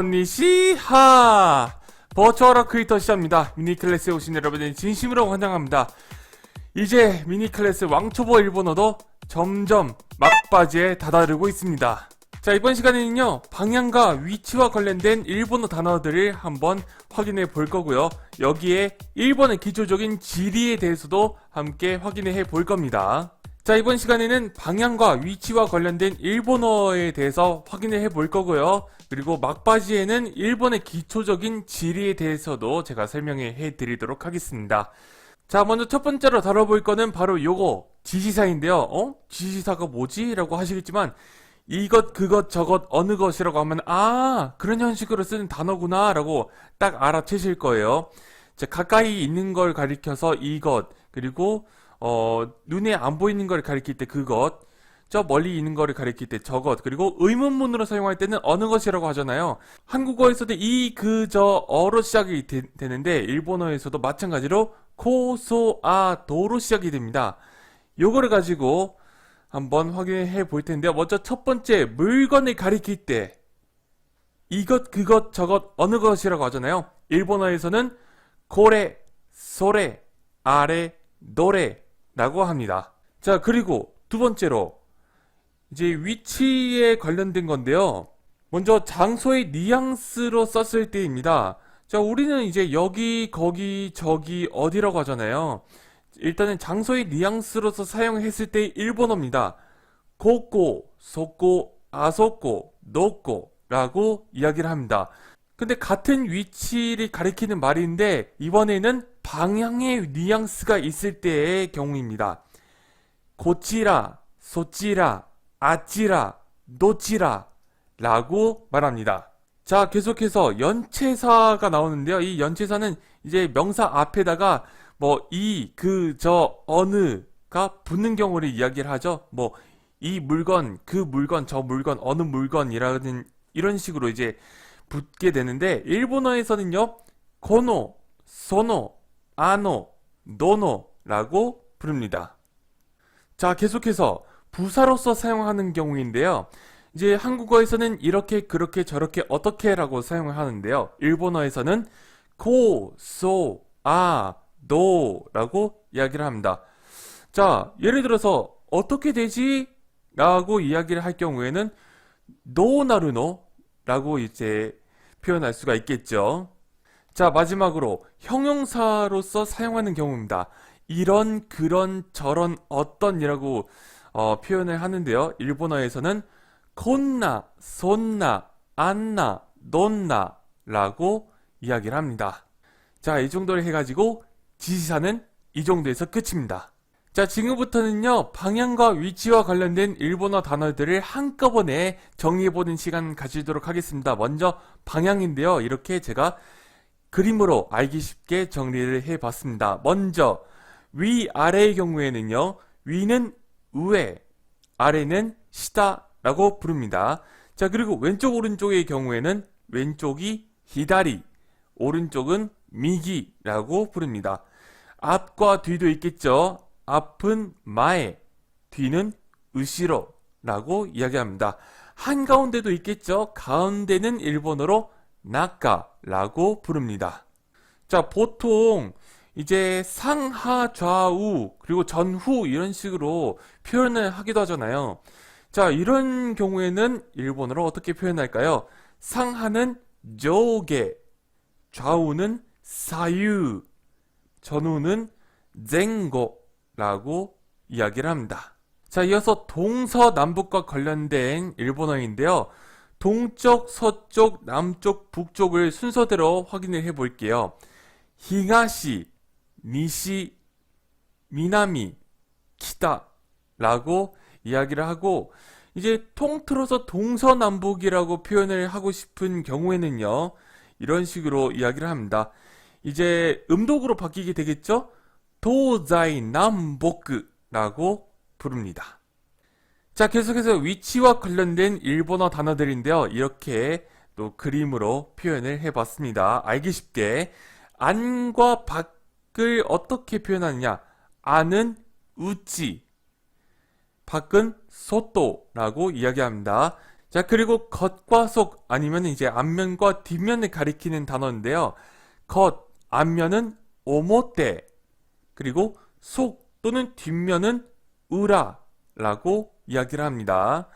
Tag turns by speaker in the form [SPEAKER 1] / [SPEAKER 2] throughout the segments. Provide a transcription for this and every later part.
[SPEAKER 1] 건니시하! 버추얼 크리에이터 시작입니다. 미니클래스에 오신 여러분들 진심으로 환영합니다. 이제 미니클래스 왕초보 일본어도 점점 막바지에 다다르고 있습니다. 자, 이번 시간에는요, 방향과 위치와 관련된 일본어 단어들을 한번 확인해 볼 거고요. 여기에 일본의 기초적인 지리에 대해서도 함께 확인해 볼 겁니다. 자, 이번 시간에는 방향과 위치와 관련된 일본어에 대해서 확인해 볼 거고요. 그리고 막바지에는 일본의 기초적인 지리에 대해서도 제가 설명해 드리도록 하겠습니다. 자, 먼저 첫 번째로 다뤄볼 거는 바로 요거 지시사인데요. 지시사가 뭐지? 라고 하시겠지만 이것 그것 저것 어느 것이라고 하면 그런 형식으로 쓰는 단어구나 라고 딱 알아채실 거예요. 자, 가까이 있는 걸 가리켜서 이것, 그리고 눈에 안 보이는 걸 가리킬 때 그것, 저 멀리 있는 거를 가리킬 때 저것, 그리고 의문문으로 사용할 때는 어느 것이라고 하잖아요. 한국어에서도 이, 그, 저, 어로 시작이 되는데 일본어에서도 마찬가지로 코, 소, 아, 도로 시작이 됩니다. 요거를 가지고 한번 확인해 볼 텐데요. 먼저 첫 번째, 물건을 가리킬 때 이것, 그것, 저것, 어느 것이라고 하잖아요. 일본어에서는 고래, 소래, 아래, 노래 라고 합니다. 자, 그리고 두 번째로 이제 위치에 관련된 건데요. 먼저 장소의 뉘앙스로 썼을 때입니다. 자, 우리는 이제 여기, 거기, 저기, 어디라고 하잖아요. 일단은 장소의 뉘앙스로서 사용했을 때 일본어입니다. 고고, 소고, 아소고, 노고 라고 이야기를 합니다. 근데 같은 위치를 가리키는 말인데 이번에는 방향의 뉘앙스가 있을 때의 경우입니다. 고치라, 소치라, 아치라, 노치라 라고 말합니다. 자, 계속해서 연체사가 나오는데요. 이 연체사는 이제 명사 앞에다가 뭐 이, 그, 저, 어느가 붙는 경우를 이야기를 하죠. 뭐 이 물건, 그 물건, 저 물건, 어느 물건이라는 이런 식으로 이제 붙게 되는데 일본어에서는요. 고노, 소노, 아노, 노노라고 부릅니다. 자, 계속해서 부사로서 사용하는 경우인데요. 이제 한국어에서는 이렇게, 그렇게, 저렇게, 어떻게라고 사용을 하는데요. 일본어에서는 고, 소, 아, 노라고 이야기를 합니다. 자, 예를 들어서 어떻게 되지? 라고 이야기를 할 경우에는 노나루노 라고 이제 표현할 수가 있겠죠. 자, 마지막으로 형용사로서 사용하는 경우입니다. 이런, 그런, 저런, 어떤이라고 표현을 하는데요. 일본어에서는 콘나, 손나, 안나, 논나 라고 이야기를 합니다. 자, 이 정도를 해가지고 지시사는 이 정도에서 끝입니다. 자, 지금부터는요, 방향과 위치와 관련된 일본어 단어들을 한꺼번에 정리해보는 시간 가지도록 하겠습니다. 먼저 방향인데요. 이렇게 제가 그림으로 알기 쉽게 정리를 해봤습니다. 먼저 위아래의 경우에는요, 위는 우에, 아래는 시다라고 부릅니다. 자, 그리고 왼쪽 오른쪽의 경우에는 왼쪽이 히다리, 오른쪽은 미기라고 부릅니다. 앞과 뒤도 있겠죠. 앞은 마에, 뒤는 으시로라고 이야기합니다. 한가운데도 있겠죠. 가운데는 일본어로 나카라고 부릅니다. 자, 보통 이제 상하, 좌우, 그리고 전후 이런 식으로 표현을 하기도 하잖아요. 자, 이런 경우에는 일본어로 어떻게 표현할까요? 상하는 조게, 좌우는 사유, 전후는 젠고 라고 이야기를 합니다. 자, 이어서 동서남북과 관련된 일본어인데요. 동쪽, 서쪽, 남쪽, 북쪽을 순서대로 확인을 해볼게요. 히가시, 니시, 미나미, 키다 라고 이야기를 하고 이제 통틀어서 동서남북이라고 표현을 하고 싶은 경우에는요. 이런 식으로 이야기를 합니다. 이제 음독으로 바뀌게 되겠죠? 도자이 남북라고 부릅니다. 자, 계속해서 위치와 관련된 일본어 단어들인데요. 이렇게 또 그림으로 표현을 해봤습니다. 알기 쉽게 안과 밖을 어떻게 표현하느냐? 안은 우찌, 밖은 소토라고 이야기합니다. 자, 그리고 겉과 속 아니면 이제 앞면과 뒷면을 가리키는 단어인데요. 겉, 앞면은 오모테, 그리고 속 또는 뒷면은 우라라고 이야기를 합니다.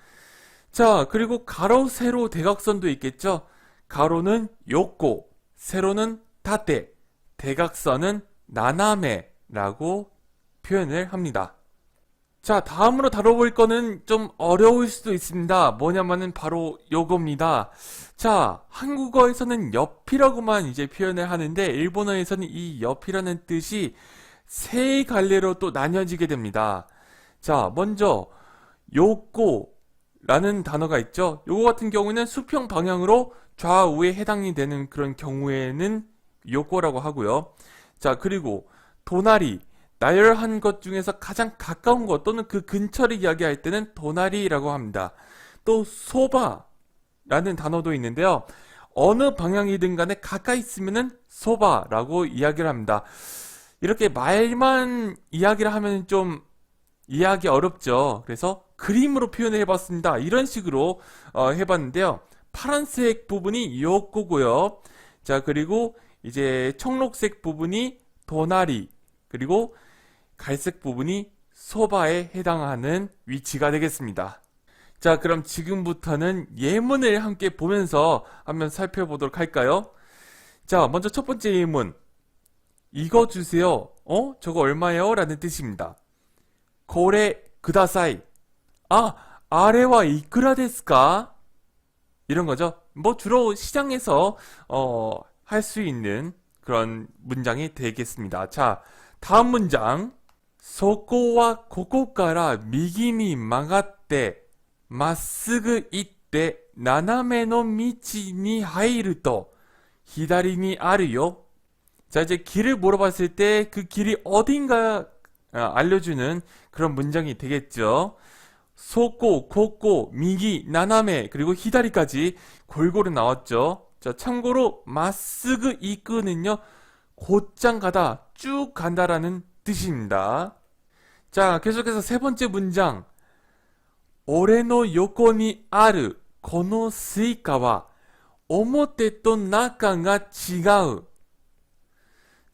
[SPEAKER 1] 자, 그리고 가로, 세로, 대각선도 있겠죠? 가로는 요코, 세로는 타테, 대각선은 나나메라고 표현을 합니다. 자, 다음으로 다뤄볼 거는 좀 어려울 수도 있습니다. 뭐냐면은 바로 요겁니다. 자, 한국어에서는 옆이라고만 이제 표현을 하는데, 일본어에서는 이 옆이라는 뜻이 세 갈래로 또 나뉘어지게 됩니다. 자, 먼저, 요꼬라는 단어가 있죠. 요거 같은 경우는 수평 방향으로 좌우에 해당이 되는 그런 경우에는 요꼬라고 하고요. 자, 그리고 도나리, 나열한 것 중에서 가장 가까운 것 또는 그 근처를 이야기할 때는 도나리라고 합니다. 또 소바라는 단어도 있는데요. 어느 방향이든 간에 가까이 있으면은 소바라고 이야기를 합니다. 이렇게 말만 이야기를 하면 좀 이해하기 어렵죠. 그래서 그림으로 표현을 해봤습니다. 이런 식으로 해봤는데요. 파란색 부분이 요코고요. 자, 그리고 이제 청록색 부분이 도나리, 그리고 갈색 부분이 소바에 해당하는 위치가 되겠습니다. 자, 그럼 지금부터는 예문을 함께 보면서 한번 살펴보도록 할까요? 자, 먼저 첫 번째 예문. 이거 주세요. 저거 얼마예요? 라는 뜻입니다. 고래 그다사이. 아, 아래와 이쿠라 데스까? 이런 거죠. 뭐 주로 시장에서 할 수 있는 그런 문장이 되겠습니다. 자, 다음 문장. そこはここから右に曲がってまっすぐ行って斜めの道に入ると左にあるよ. 자, 이제 길을 물어봤을 때 그 길이 어딘가 알려주는 그런 문장이 되겠죠. 소꼬, 고꼬, 미기, 나나메, 그리고 히다리까지 골고루 나왔죠. 자, 참고로 마스그 이끄는요, 곧장 가다, 쭉 간다라는 뜻입니다. 자, 계속해서 세 번째 문장. 오레노 요코니 아르 고노 스이카와 오모테 또 나카가 지가우.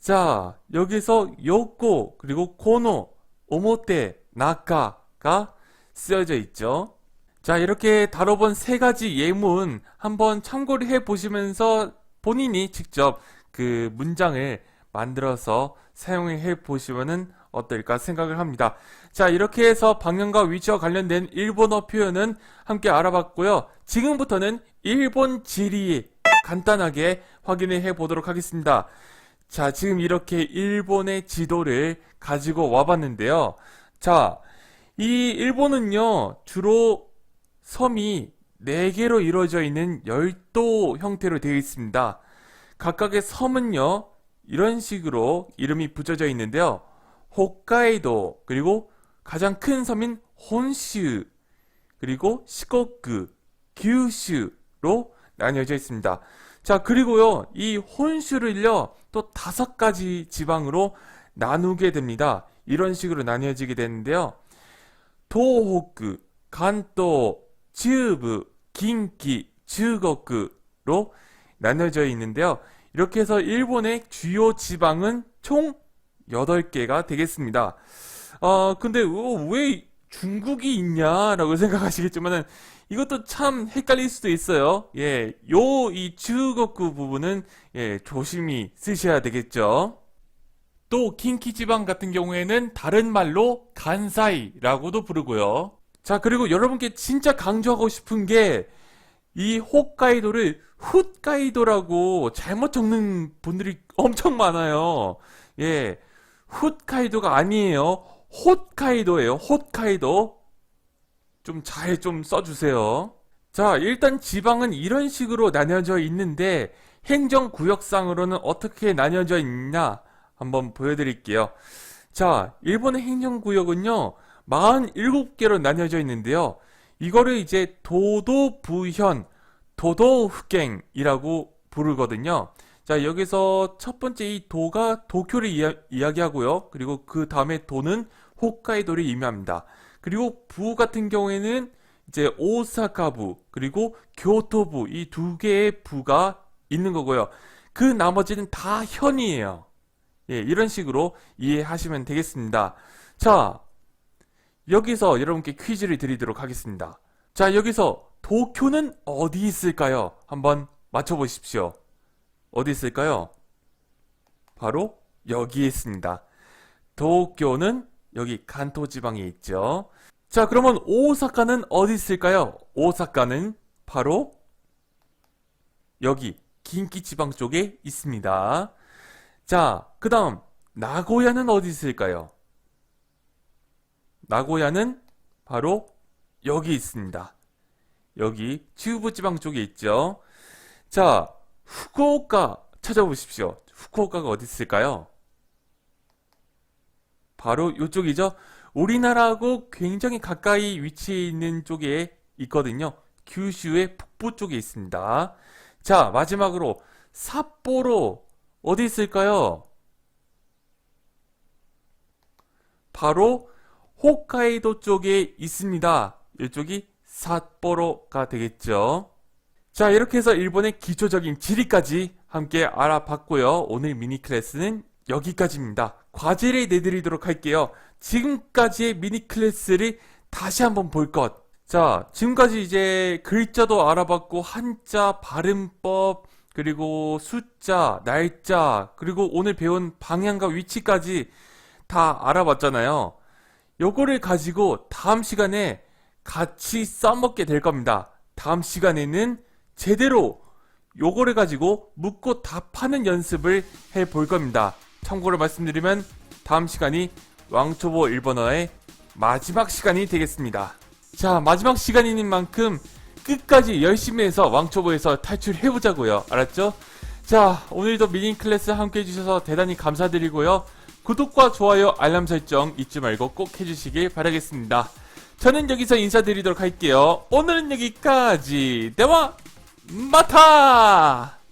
[SPEAKER 1] 자, 여기서 요코 그리고 고노, 오모테, 나카가 쓰여져 있죠. 자, 이렇게 다뤄본 세 가지 예문 한번 참고를 해보시면서 본인이 직접 그 문장을 만들어서 사용해 보시면은 어떨까 생각을 합니다. 자, 이렇게 해서 방향과 위치와 관련된 일본어 표현은 함께 알아봤고요. 지금부터는 일본 지리 간단하게 확인을 해 보도록 하겠습니다. 자, 지금 이렇게 일본의 지도를 가지고 와봤는데요. 자, 이 일본은요, 주로 섬이 4개로 이루어져 있는 열도 형태로 되어 있습니다. 각각의 섬은요, 이런 식으로 이름이 붙여져 있는데요. 홋카이도, 그리고 가장 큰 섬인 혼슈, 그리고 시코쿠, 규슈로 나뉘어져 있습니다. 자, 그리고요, 이 혼슈를요, 또 5가지 지방으로 나누게 됩니다. 이런 식으로 나뉘어지게 되는데요. 도호쿠, 간도, 츠부, 긴키, 즈고쿠로 나뉘어져 있는데요. 이렇게 해서 일본의 주요 지방은 총 8개가 되겠습니다. 근데 왜 중국이 있냐라고 생각하시겠지만은 이것도 참 헷갈릴 수도 있어요. 예, 이 즈고쿠 부분은 조심히 쓰셔야 되겠죠. 또 킨키 지방 같은 경우에는 다른 말로 간사이라고도 부르고요. 자, 그리고 여러분께 진짜 강조하고 싶은 게 이 홋카이도를 훗카이도라고 잘못 적는 분들이 엄청 많아요. 예, 훗카이도가 아니에요. 홋카이도예요. 홋카이도. 좀 잘 좀 써주세요. 자, 일단 지방은 이런 식으로 나뉘어져 있는데 행정구역상으로는 어떻게 나뉘어져 있냐 한번 보여드릴게요. 자, 일본의 행정구역은요 47개로 나뉘어져 있는데요. 이거를 이제 도도부현, 도도후갱이라고 부르거든요. 자, 여기서 첫 번째 이 도가 도쿄를 이야기하고요. 그리고 그 다음에 도는 홋카이도를 의미합니다. 그리고 부 같은 경우에는 이제 오사카부 그리고 교토부 이 두 개의 부가 있는 거고요. 그 나머지는 다 현이에요. 예, 이런 식으로 이해하시면 되겠습니다. 자, 여기서 여러분께 퀴즈를 드리도록 하겠습니다. 자, 여기서 도쿄는 어디 있을까요? 한번 맞춰보십시오. 어디 있을까요? 바로 여기에 있습니다. 도쿄는 여기 간토 지방에 있죠. 자, 그러면 오사카는 어디 있을까요? 오사카는 바로 여기 긴키 지방 쪽에 있습니다. 자, 그 다음 나고야는 어디 있을까요? 나고야는 바로 여기 있습니다. 여기 튜브 지방 쪽에 있죠. 자, 후쿠오카 찾아보십시오. 후쿠오카가 어디 있을까요? 바로 이쪽이죠. 우리나라하고 굉장히 가까이 위치해 있는 쪽에 있거든요. 규슈의 북부 쪽에 있습니다. 자, 마지막으로 삿포로 어디 있을까요? 바로 홋카이도 쪽에 있습니다. 이쪽이 삿포로가 되겠죠. 자, 이렇게 해서 일본의 기초적인 지리까지 함께 알아봤고요. 오늘 미니 클래스는 여기까지입니다. 과제를 내드리도록 할게요. 지금까지의 미니 클래스를 다시 한번 볼 것. 자, 지금까지 이제 글자도 알아봤고, 한자, 발음법, 그리고 숫자, 날짜, 그리고 오늘 배운 방향과 위치까지 다 알아봤잖아요. 요거를 가지고 다음 시간에 같이 써먹게 될 겁니다. 다음 시간에는 제대로 요거를 가지고 묻고 답하는 연습을 해볼 겁니다. 참고로 말씀드리면 다음 시간이 왕초보 일본어의 마지막 시간이 되겠습니다. 자, 마지막 시간인 만큼 끝까지 열심히 해서 왕초보에서 탈출해보자고요. 알았죠? 자, 오늘도 미니 클래스 함께 해주셔서 대단히 감사드리고요. 구독과 좋아요, 알람 설정 잊지 말고 꼭 해주시길 바라겠습니다. 저는 여기서 인사드리도록 할게요. 오늘은 여기까지. 대화 마타!